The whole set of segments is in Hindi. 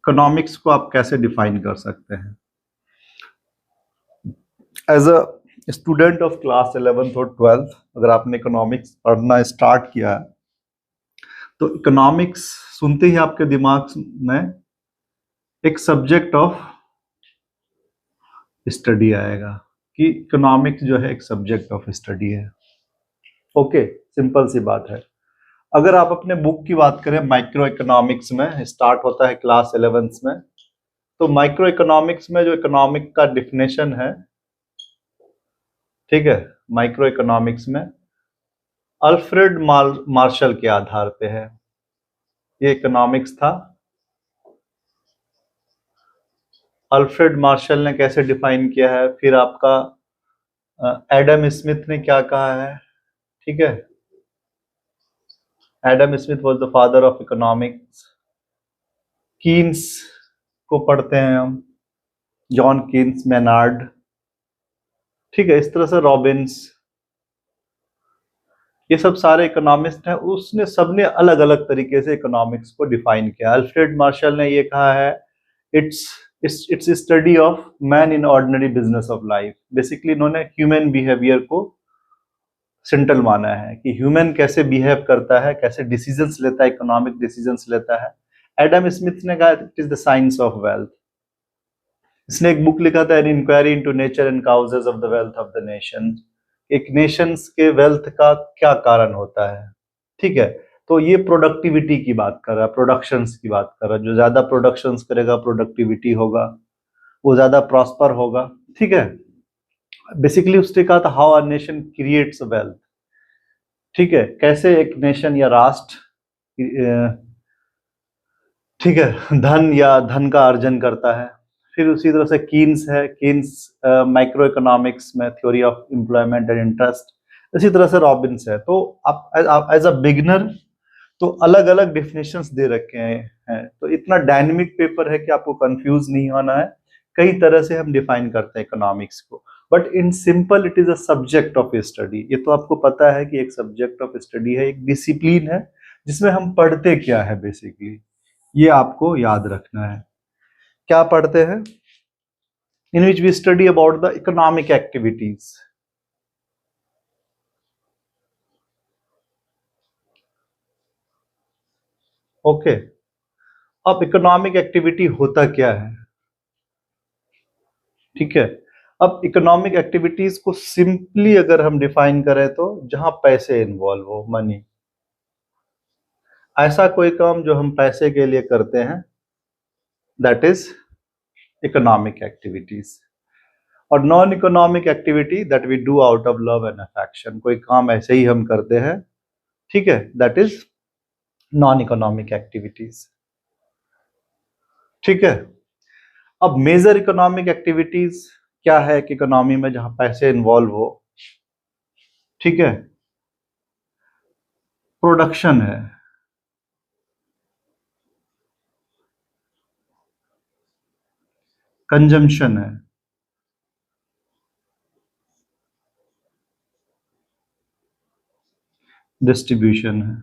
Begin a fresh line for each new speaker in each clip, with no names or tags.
इकोनॉमिक्स को आप कैसे डिफाइन कर सकते हैं? As a student of class 11th और 12th, अगर आपने इकोनॉमिक्स पढ़ना स्टार्ट किया है तो इकोनॉमिक्स सुनते ही आपके दिमाग में एक सब्जेक्ट ऑफ स्टडी आएगा कि इकोनॉमिक्स जो है एक सब्जेक्ट ऑफ स्टडी है। ओके, सिंपल सी बात है। अगर आप अपने बुक की बात करें, माइक्रो इकोनॉमिक्स में स्टार्ट होता है क्लास 11th में, तो माइक्रो इकोनॉमिक्स में जो इकोनॉमिक का डिफिनेशन है, ठीक है, माइक्रो इकोनॉमिक्स में अल्फ्रेड मार्शल के आधार पे है। ये इकोनॉमिक्स था। अल्फ्रेड मार्शल ने कैसे डिफाइन किया है, फिर आपका एडम स्मिथ ने क्या कहा है, ठीक है। Adam Smith was the father of economics. Keynes को पढ़ते हैं हम, जॉन कीन्स, मेनार्ड, ठीक है, इस तरह से रॉबिन्स, ये सब सारे इकोनॉमिस्ट हैं। उसने सबने अलग अलग तरीके से इकोनॉमिक्स को डिफाइन किया। अल्फ्रेड मार्शल ने ये कहा है, it's it's study of man in ordinary business of life. Basically इन्होंने ह्यूमन बिहेवियर को सेंट्रल माना है कि ह्यूमन कैसे बिहेव करता है, कैसे डिसीजंस लेता है, इकोनॉमिक डिसीजंस लेता है। एडम स्मिथ ने कहा it is the science of wealth. इसने एक बुक लिखा था, an inquiry into nature and causes of the wealth of the nation. एक नेशंस के वेल्थ का क्या कारण होता है, ठीक है। तो ये प्रोडक्टिविटी की बात कर रहा है, प्रोडक्शंस की बात कर रहा है। जो ज्यादा प्रोडक्शंस करेगा, प्रोडक्टिविटी होगा, वो ज्यादा प्रॉस्पर होगा, ठीक है। बेसिकली उसने कहा था how a nation creates wealth, ठीक है, कैसे एक नेशन या राष्ट्र, ठीक है, धन या धन का अर्जन करता है। फिर उसी तरह से कीन्स है, कीन्स माइक्रो इकोनॉमिक्स में theory of employment and interest. इसी तरह से रॉबिन्स है। तो आप एज अ बिगिनर तो अलग अलग डिफिनेशंस दे रखे हैं। तो इतना डायनेमिक पेपर है कि आपको कंफ्यूज नहीं होना है। कई तरह से हम डिफाइन करते हैं इकोनॉमिक्स को, but in simple it is a subject of study. ये तो आपको पता है कि एक सब्जेक्ट ऑफ स्टडी है, एक डिसिप्लिन है जिसमें हम पढ़ते क्या है। बेसिकली ये आपको याद रखना है। क्या पढ़ते हैं? In which we study about the economic activities. Okay, अब इकोनॉमिक एक्टिविटी होता क्या है, ठीक है। अब इकोनॉमिक एक्टिविटीज को सिंपली अगर हम डिफाइन करें तो जहां पैसे इन्वॉल्व हो, मनी, ऐसा कोई काम जो हम पैसे के लिए करते हैं, दैट इज इकोनॉमिक एक्टिविटीज। और non economic activity that we do out of love and affection, कोई काम ऐसे ही हम करते हैं, ठीक है, that is non economic activities, ठीक है। अब मेजर इकोनॉमिक एक्टिविटीज क्या है कि इकोनॉमी में जहां पैसे इन्वॉल्व हो, ठीक है। प्रोडक्शन है, कंजम्पशन है, डिस्ट्रीब्यूशन है।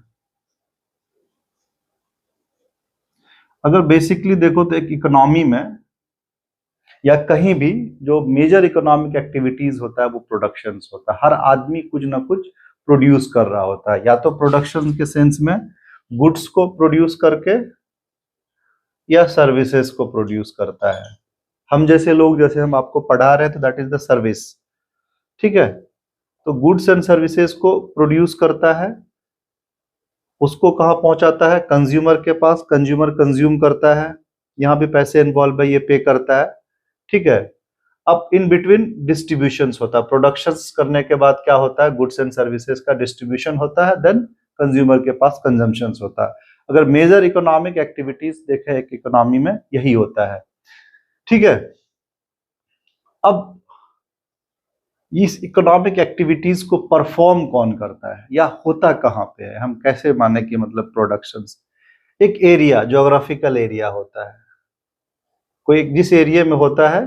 अगर बेसिकली देखो तो एक इकोनॉमी में या कहीं भी जो मेजर इकोनॉमिक एक्टिविटीज होता है वो प्रोडक्शन होता है। हर आदमी कुछ ना कुछ प्रोड्यूस कर रहा होता है, या तो प्रोडक्शन के सेंस में गुड्स को प्रोड्यूस करके या सर्विसेज को प्रोड्यूस करता है। हम जैसे लोग, जैसे हम आपको पढ़ा रहे थे, दैट इज द सर्विस, ठीक है। तो गुड्स एंड सर्विसेज को प्रोड्यूस करता है, उसको कहाँ पहुंचाता है, कंज्यूमर के पास, कंज्यूमर कंज्यूम करता है, यहाँ भी पैसे इन्वॉल्व है, ये पे करता है, ठीक है। अब इन बिटवीन डिस्ट्रीब्यूशन होता है, प्रोडक्शन करने के बाद क्या होता है, गुड्स एंड सर्विसेज का डिस्ट्रीब्यूशन होता है, देन कंज्यूमर के पास कंजम्पशन होता है। अगर मेजर इकोनॉमिक एक्टिविटीज देखें एक इकोनॉमी में, यही होता है, ठीक है। अब इस इकोनॉमिक एक्टिविटीज को परफॉर्म कौन करता है या होता कहाँ पे है, हम कैसे माने कि मतलब प्रोडक्शन, एक एरिया, ज्योग्राफिकल एरिया होता है, कोई जिस एरिया में होता है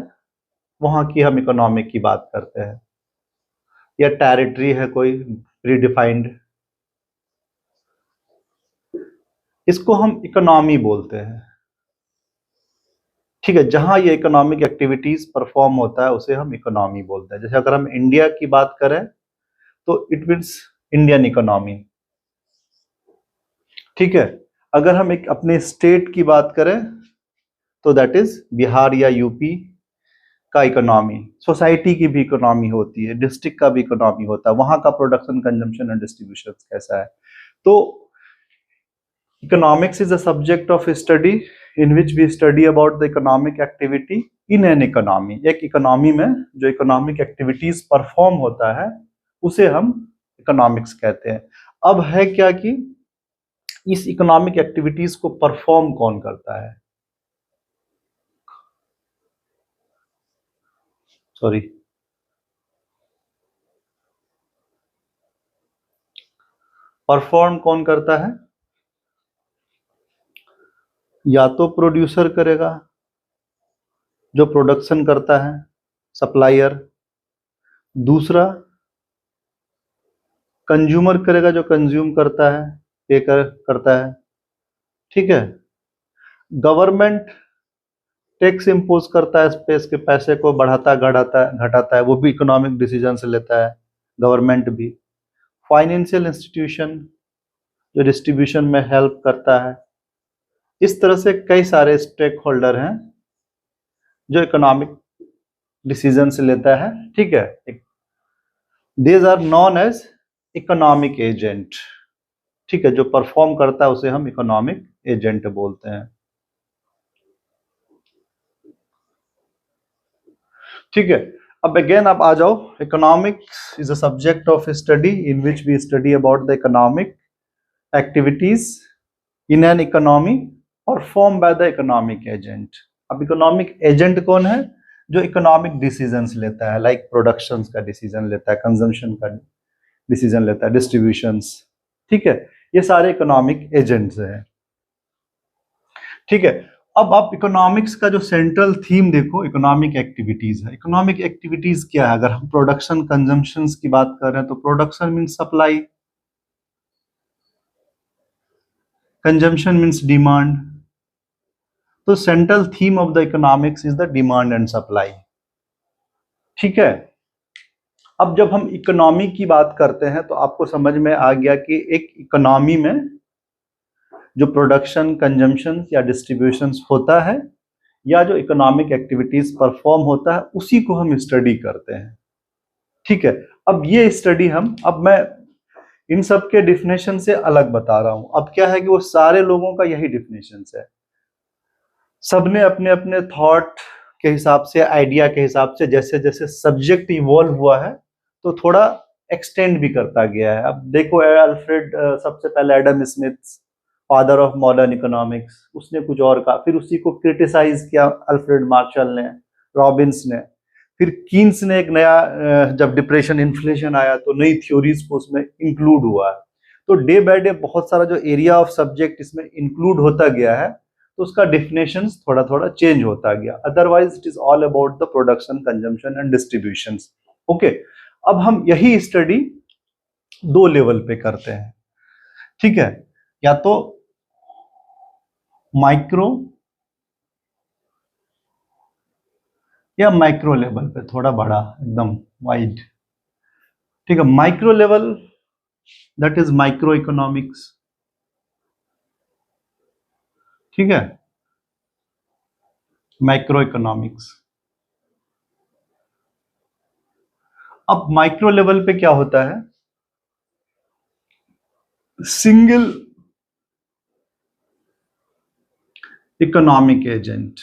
वहां की हम इकोनॉमिक की बात करते हैं, या टेरिटरी है कोई प्रीडिफाइंड, इसको हम इकोनॉमी बोलते हैं। ठीक है, जहां ये इकोनॉमिक एक्टिविटीज परफॉर्म होता है उसे हम इकोनॉमी बोलते हैं। जैसे अगर हम इंडिया की बात करें तो इट मीन्स इंडियन इकोनॉमी। ठीक है, अगर हम एक अपने स्टेट की बात करें तो दैट इज बिहार या यूपी का इकोनॉमी। सोसाइटी की भी इकोनॉमी होती है, डिस्ट्रिक्ट का भी इकोनॉमी होता है, वहां का प्रोडक्शन, कंजम्पशन एंड डिस्ट्रीब्यूशन कैसा है। तो economics is a subject of study in which we study about the economic activity in an economy. एक इकोनॉमी में जो इकोनॉमिक एक्टिविटीज परफॉर्म होता है उसे हम इकोनॉमिक्स कहते हैं। अब है क्या कि इस इकोनॉमिक एक्टिविटीज को परफॉर्म कौन करता है, सॉरी, परफॉर्म कौन करता है? या तो प्रोड्यूसर करेगा जो प्रोडक्शन करता है, सप्लायर। दूसरा कंज्यूमर करेगा जो कंज्यूम करता है, करता है। ठीक है, गवर्नमेंट टैक्स इंपोज करता है, स्पेस के पैसे को बढ़ाता घटाता है, वो भी इकोनॉमिक डिसीजन से लेता है गवर्नमेंट भी। फाइनेंशियल इंस्टीट्यूशन जो डिस्ट्रीब्यूशन में हेल्प करता है। इस तरह से कई सारे स्टेक होल्डर हैं जो इकोनॉमिक डिसीजन से लेता है। ठीक है, these are known as economic agent. ठीक है, जो परफॉर्म करता है उसे हम इकोनॉमिक एजेंट बोलते हैं। ठीक है, अब अगेन आप आ जाओ, economics is a subject of study in which we study about the economic activities in an economy perform by the economic agent. अब इकोनॉमिक एजेंट कौन है? जो इकोनॉमिक डिसीजंस लेता है, लाइक प्रोडक्शन का डिसीजन लेता है, कंजम्पशन का डिसीजन लेता है, डिस्ट्रीब्यूशंस। ठीक है, ये सारे इकोनॉमिक एजेंट्स हैं। ठीक है, अब आप इकोनॉमिक्स का जो सेंट्रल थीम देखो, इकोनॉमिक एक्टिविटीज है। इकोनॉमिक एक्टिविटीज क्या है? अगर हम प्रोडक्शन कंजम्पशन की बात कर रहे हैं तो production means supply, consumption means demand. तो central theme of the economics is the demand and supply. ठीक है, अब जब हम इकोनॉमी की बात करते हैं तो आपको समझ में आ गया कि एक इकोनॉमी में जो प्रोडक्शन, कंजम्पशन या डिस्ट्रीब्यूशन होता है या जो इकोनॉमिक एक्टिविटीज परफॉर्म होता है उसी को हम स्टडी करते हैं। ठीक है, अब ये स्टडी अब मैं इन सब के डिफिनेशन से अलग बता रहा हूं। अब क्या है कि वो सारे लोगों का यही डिफिनेशन है, सबने अपने अपने थॉट के हिसाब से, आइडिया के हिसाब से, जैसे जैसे सब्जेक्ट इवॉल्व हुआ है तो थोड़ा एक्सटेंड भी करता गया है। अब देखो अल्फ्रेड, सबसे पहले Adam Smith, father of modern economics, उसने कुछ और कहा, फिर उसी को क्रिटिसाइज किया अल्फ्रेड मार्शल ने, रॉबिन्स ने, फिर कीन्स ने एक नया, जब डिप्रेशन, इन्फ्लेशन आया तो नई थ्योरीज को उसमें इंक्लूड हुआ है। तो डे बाय डे बहुत सारा जो एरिया ऑफ सब्जेक्ट इसमें इंक्लूड होता गया है तो उसका डिफिनेशन थोड़ा थोड़ा चेंज होता गया। Otherwise it is all about the production, consumption and distribution. Okay, अब हम यही स्टडी दो लेवल पे करते हैं। ठीक है, या तो माइक्रो या माइक्रो लेवल पे, थोड़ा बड़ा, एकदम वाइड। ठीक है, micro level that is micro economics. ठीक है, माइक्रो इकोनॉमिक्स। अब माइक्रो लेवल पे क्या होता है? सिंगल इकोनॉमिक एजेंट,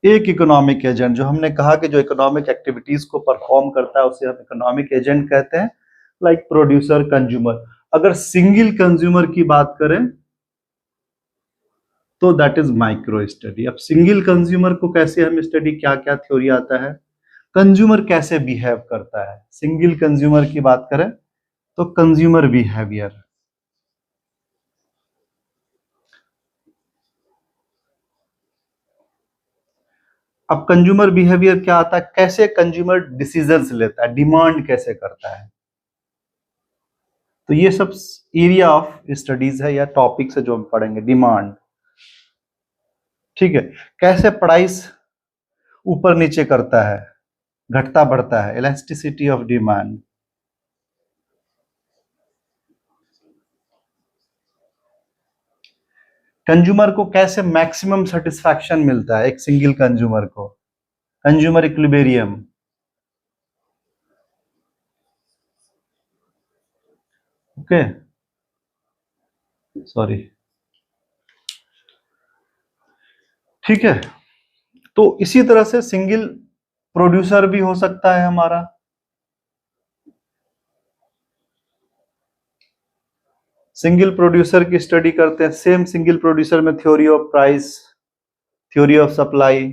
एक इकोनॉमिक एजेंट जो हमने कहा कि जो इकोनॉमिक एक्टिविटीज को परफॉर्म करता है उसे हम इकोनॉमिक एजेंट कहते हैं, लाइक प्रोड्यूसर, कंज्यूमर। अगर सिंगल कंज्यूमर की बात करें तो दैट इज माइक्रो स्टडी। अब सिंगल कंज्यूमर को कैसे हम स्टडी, क्या क्या थ्योरी आता है, कंज्यूमर कैसे बिहेव करता है। सिंगल कंज्यूमर की बात करें तो कंज्यूमर बिहेवियर। अब कंज्यूमर बिहेवियर क्या आता है? कैसे कंज्यूमर डिसीजंस लेता है, डिमांड कैसे करता है। तो ये सब एरिया ऑफ स्टडीज है या टॉपिक्स है जो हम पढ़ेंगे। डिमांड, ठीक है, कैसे प्राइस ऊपर नीचे करता है, घटता बढ़ता है, इलास्टिसिटी ऑफ डिमांड। कंज्यूमर को कैसे मैक्सिमम सेटिस्फैक्शन मिलता है एक सिंगल कंज्यूमर को, कंज्यूमर इक्विलिब्रियम। ओके, सॉरी, ठीक है। तो इसी तरह से सिंगल प्रोड्यूसर भी हो सकता है हमारा, सिंगल प्रोड्यूसर की स्टडी करते हैं। सेम सिंगल प्रोड्यूसर में theory of price, theory of supply,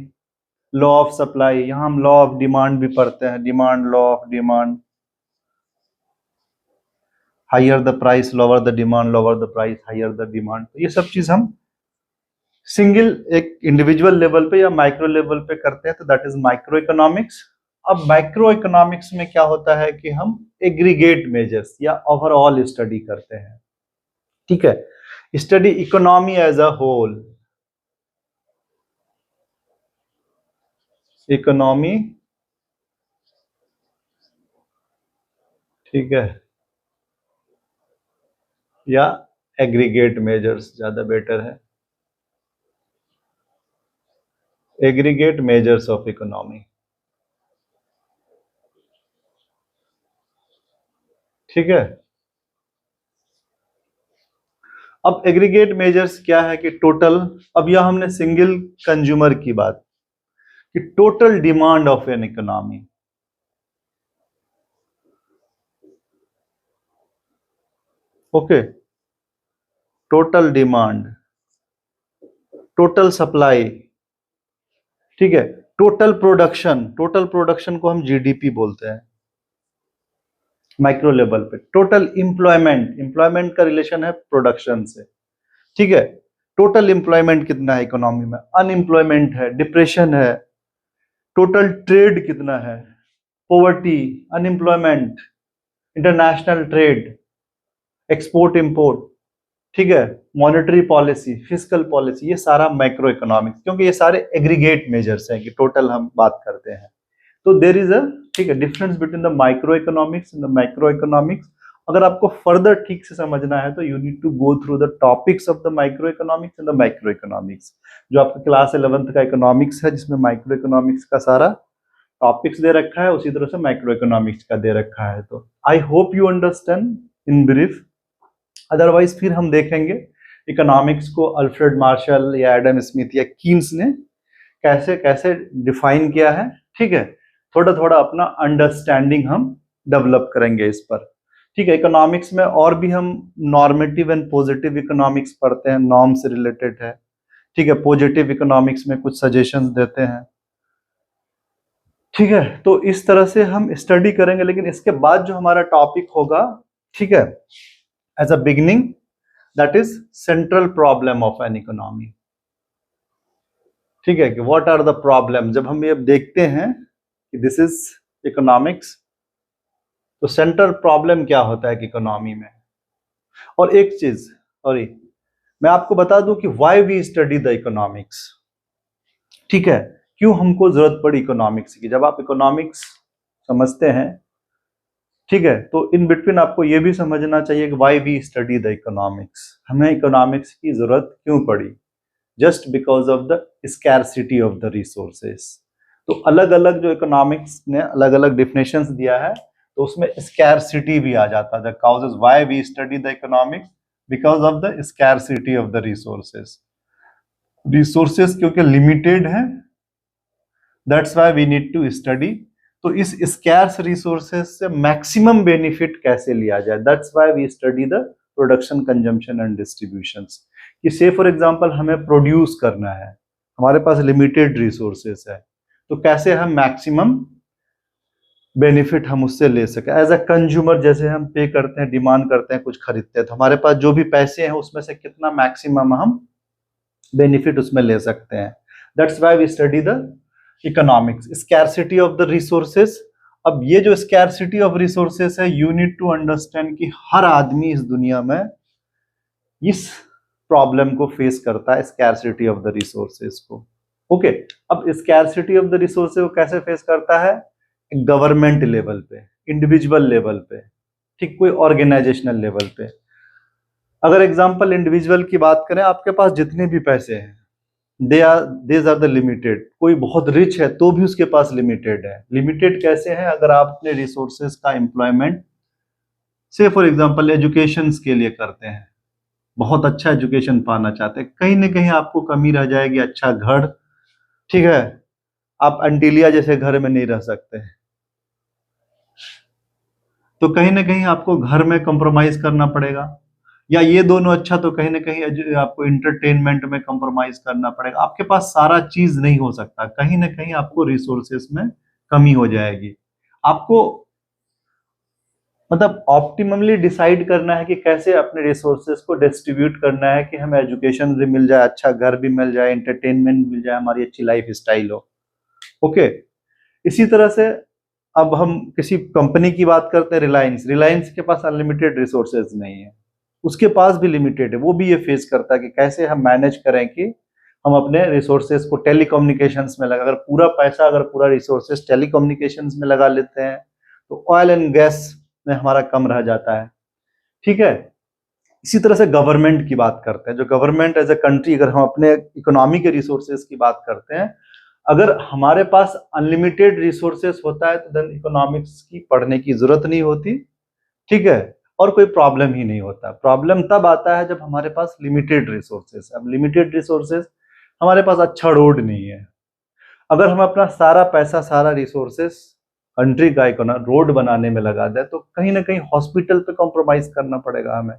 law of supply, यहां हम लॉ ऑफ डिमांड भी पढ़ते हैं। Demand, law of demand, higher the price lower the demand, lower the price higher the demand. तो ये सब चीज हम सिंगल एक इंडिविजुअल लेवल पे या माइक्रो लेवल पे करते हैं, तो दैट इज माइक्रो इकोनॉमिक्स। अब माइक्रो इकोनॉमिक्स में क्या होता है कि हम एग्रीगेट मेजर्स या ओवरऑल स्टडी करते हैं, ठीक है। Study economy as a whole, economy, ठीक है, या एग्रीगेट मेजर्स ज्यादा बेटर है, एग्रीगेट मेजर्स ऑफ इकोनॉमी, ठीक है। अब एग्रीगेट मेजर्स क्या है कि टोटल, अब यह हमने सिंगल कंज्यूमर की बात कि total demand of an economy, okay, total demand, total supply, ठीक है, टोटल प्रोडक्शन, टोटल प्रोडक्शन को हम जीडीपी बोलते हैं माइक्रो लेवल पे। टोटल एम्प्लॉयमेंट, एम्प्लॉयमेंट का रिलेशन है प्रोडक्शन से, ठीक है। टोटल एम्प्लॉयमेंट कितना है इकोनॉमी में, अनएम्प्लॉयमेंट है, डिप्रेशन है, टोटल ट्रेड कितना है, poverty, unemployment, international trade, export import, ठीक है, मॉनेटरी पॉलिसी, फिस्कल पॉलिसी, ये सारा माइक्रो इकोनॉमिक्स, क्योंकि ये सारे एग्रीगेट मेजर्स हैं कि टोटल हम बात करते हैं। तो देयर इज अ, ठीक है, difference between the micro economics and the macro economics. अगर आपको फर्दर ठीक से समझना है तो you need to go through the topics of the micro economics and the macro economics. जो आपका क्लास 11th का इकोनॉमिक्स है जिसमें माइक्रो इकोनॉमिक्स का सारा टॉपिक्स दे रखा है, उसी तरह से मैक्रो इकोनॉमिक्स का दे रखा है। तो I hope you understand in brief, otherwise फिर हम देखेंगे इकोनॉमिक्स को अल्फ्रेड मार्शल या एडम स्मिथ या कीन्स ने कैसे कैसे डिफाइन किया है, ठीक है। थोड़ा थोड़ा अपना अंडरस्टैंडिंग हम डेवलप करेंगे इस पर, ठीक है। इकोनॉमिक्स में और भी हम नॉर्मेटिव एंड पॉजिटिव इकोनॉमिक्स पढ़ते हैं, नॉर्म से रिलेटेड है, ठीक है। पॉजिटिव इकोनॉमिक्स में कुछ सजेशंस देते हैं, ठीक है। तो इस तरह से हम स्टडी करेंगे, लेकिन इसके बाद जो हमारा टॉपिक होगा, ठीक है, as a beginning, that is central problem of an economy, ठीक है, कि व्हाट आर द प्रॉब्लम। जब हम ये देखते हैं कि दिस इज इकोनॉमिक्स, तो सेंट्रल प्रॉब्लम क्या होता है कि इकोनॉमी में। और एक चीज, सॉरी, मैं आपको बता दूं कि why we study the economics, ठीक है, क्यों हमको जरूरत पड़ी इकोनॉमिक्स की। जब आप इकोनॉमिक्स समझते हैं, ठीक है, तो इन बिटवीन आपको यह भी समझना चाहिए कि why we study the economics, हमें इकोनॉमिक्स की जरूरत क्यों पड़ी। Just because of the scarcity of the resources. तो अलग अलग जो इकोनॉमिक्स ने अलग अलग डिफिनेशंस दिया है, तो उसमें स्कैरसिटी भी आ जाता है। The causes why we study the economics, because of the scarcity of the resources. Resources क्योंकि लिमिटेड है, that's why we need to study. तो इस स्कैर्स रिसोर्सेस से मैक्सिमम बेनिफिट कैसे लिया जाए, that's why we study the production, consumption and distributions. कि से फॉर एग्जांपल हमें प्रोड्यूस करना है, हमारे पास लिमिटेड रिसोर्सेस है, तो कैसे हम मैक्सिमम बेनिफिट हम उससे ले सके। एज अ कंज्यूमर जैसे हम पे करते हैं, डिमांड करते हैं, कुछ खरीदते हैं, तो हमारे पास जो भी पैसे हैं उसमें से कितना मैक्सिमम हम बेनिफिट उसमें ले सकते हैं। That's why we study the economics, scarcity of the resources अब ये जो स्कैरसिटी ऑफ रिसोर्सेस है, यू नीड टू अंडरस्टैंड कि हर आदमी इस दुनिया में इस प्रॉब्लम को फेस करता है, स्कैरसिटी ऑफ द रिसोर्सेस को। ओके, अब स्कैरसिटी ऑफ द रिसोर्सेस को कैसे फेस करता है? गवर्नमेंट लेवल पे, इंडिविजुअल लेवल पे, ठीक, कोई ऑर्गेनाइजेशनल लेवल पे। अगर एग्जांपल इंडिविजुअल की बात करें, आपके पास जितने भी पैसे हैं, देज आर द लिमिटेड। कोई बहुत रिच है तो भी उसके पास लिमिटेड है। लिमिटेड कैसे है? अगर आप अपने रिसोर्सेज का एम्प्लॉयमेंट से फॉर एग्जांपल एजुकेशन के लिए करते हैं, बहुत अच्छा एजुकेशन पाना चाहते हैं, कहीं ना कहीं आपको कमी रह जाएगी। अच्छा घर, ठीक है, आप अंटिलिया जैसे घर में नहीं रह सकते, तो कहीं ना कहीं आपको घर में कॉम्प्रोमाइज करना पड़ेगा। या ये दोनों अच्छा, तो कहीं ना कहीं आपको इंटरटेनमेंट में कॉम्प्रोमाइज करना पड़ेगा। आपके पास सारा चीज नहीं हो सकता, कहीं ना कहीं आपको रिसोर्सेस में कमी हो जाएगी। आपको मतलब ऑप्टिममली डिसाइड करना है कि कैसे अपने रिसोर्सेस को डिस्ट्रीब्यूट करना है कि हमें एजुकेशन भी मिल जाए, अच्छा घर भी मिल जाए, एंटरटेनमेंट मिल जाए, हमारी अच्छी लाइफ स्टाइल हो। ओके, इसी तरह से अब हम किसी कंपनी की बात करते हैं, रिलायंस। रिलायंस के पास अनलिमिटेड रिसोर्सेज नहीं है, उसके पास भी लिमिटेड है। वो भी ये फेस करता है कि कैसे हम मैनेज करें कि हम अपने रिसोर्सेज को टेलीकम्युनिकेशंस में लगा, अगर पूरा पैसा, अगर पूरा रिसोर्सेज टेलीकम्युनिकेशंस में लगा लेते हैं तो ऑयल एंड गैस में हमारा कम रह जाता है। ठीक है, इसी तरह से गवर्नमेंट की बात करते हैं। जो गवर्नमेंट एज ए कंट्री, अगर हम अपने इकोनॉमी के रिसोर्सेज की बात करते हैं, अगर हमारे पास अनलिमिटेड रिसोर्सेस होता है तो देन इकोनॉमिक्स की पढ़ने की जरूरत नहीं होती। ठीक है, और कोई प्रॉब्लम ही नहीं होता। प्रॉब्लम तब आता है जब हमारे पास लिमिटेड रिसोर्सेस। अब लिमिटेड रिसोर्सेस, हमारे पास अच्छा रोड नहीं है। अगर हम अपना सारा पैसा, सारा रिसोर्सेस कंट्री का रोड बनाने में लगा दें तो कहीं ना कहीं हॉस्पिटल पे कॉम्प्रोमाइज करना पड़ेगा हमें,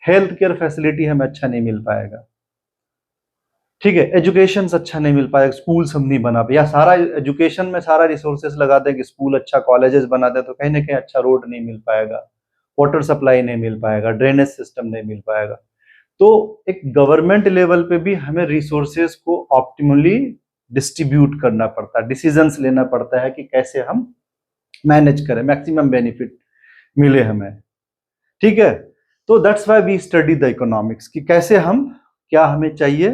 हेल्थ केयर फैसिलिटी हमें अच्छा नहीं मिल पाएगा। ठीक है, एजुकेशन अच्छा नहीं मिल पाएगा, स्कूल्स हम नहीं बना पाए, या सारा एजुकेशन में सारा रिसोर्सेस लगा दें कि स्कूल अच्छा, कॉलेजेस बना दें, तो कहीं ना कहीं अच्छा रोड नहीं मिल पाएगा, वाटर सप्लाई नहीं मिल पाएगा, ड्रेनेज सिस्टम नहीं मिल पाएगा। तो एक गवर्नमेंट लेवल पे भी हमें रिसोर्सेज को ऑप्टिमली डिस्ट्रीब्यूट करना पड़ता है, डिसीजंस लेना पड़ता है कि कैसे हम मैनेज करें, मैक्सिमम बेनिफिट मिले हमें। ठीक है, तो that's why we study the economics कि कैसे हम, क्या हमें चाहिए,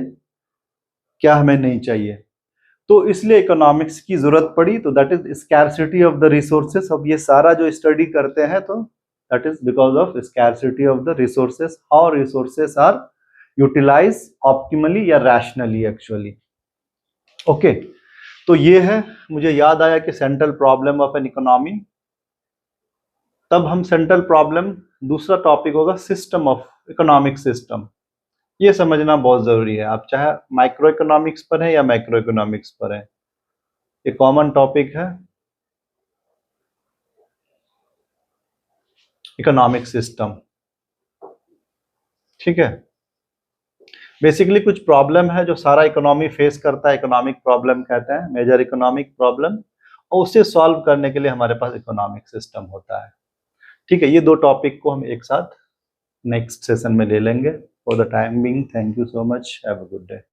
क्या हमें नहीं चाहिए। तो इसलिए इकोनॉमिक्स की जरूरत पड़ी, तो that is scarcity of the resources. अब ये सारा जो स्टडी करते हैं तो that is because of scarcity of the resources. How resources are utilise optimally या रैशनली एक्चुअली। ओके, तो ये है, मुझे याद आया कि central problem of an economy. तब हम सेंट्रल प्रॉब्लम, दूसरा टॉपिक होगा सिस्टम ऑफ इकोनॉमिक सिस्टम। ये समझना बहुत जरूरी है, आप चाहे माइक्रो इकोनॉमिक्स पर है या मैक्रो इकोनॉमिक्स पर है, ये कॉमन टॉपिक है, इकोनॉमिक सिस्टम। ठीक है, बेसिकली कुछ प्रॉब्लम है जो सारा इकोनॉमी फेस करता है, इकोनॉमिक प्रॉब्लम कहते हैं, मेजर इकोनॉमिक प्रॉब्लम, और उसे सॉल्व करने के लिए हमारे पास इकोनॉमिक सिस्टम होता है। ठीक है, ये दो टॉपिक को हम एक साथ नेक्स्ट सेशन में ले लेंगे। For the time being, thank you so much, have a good day.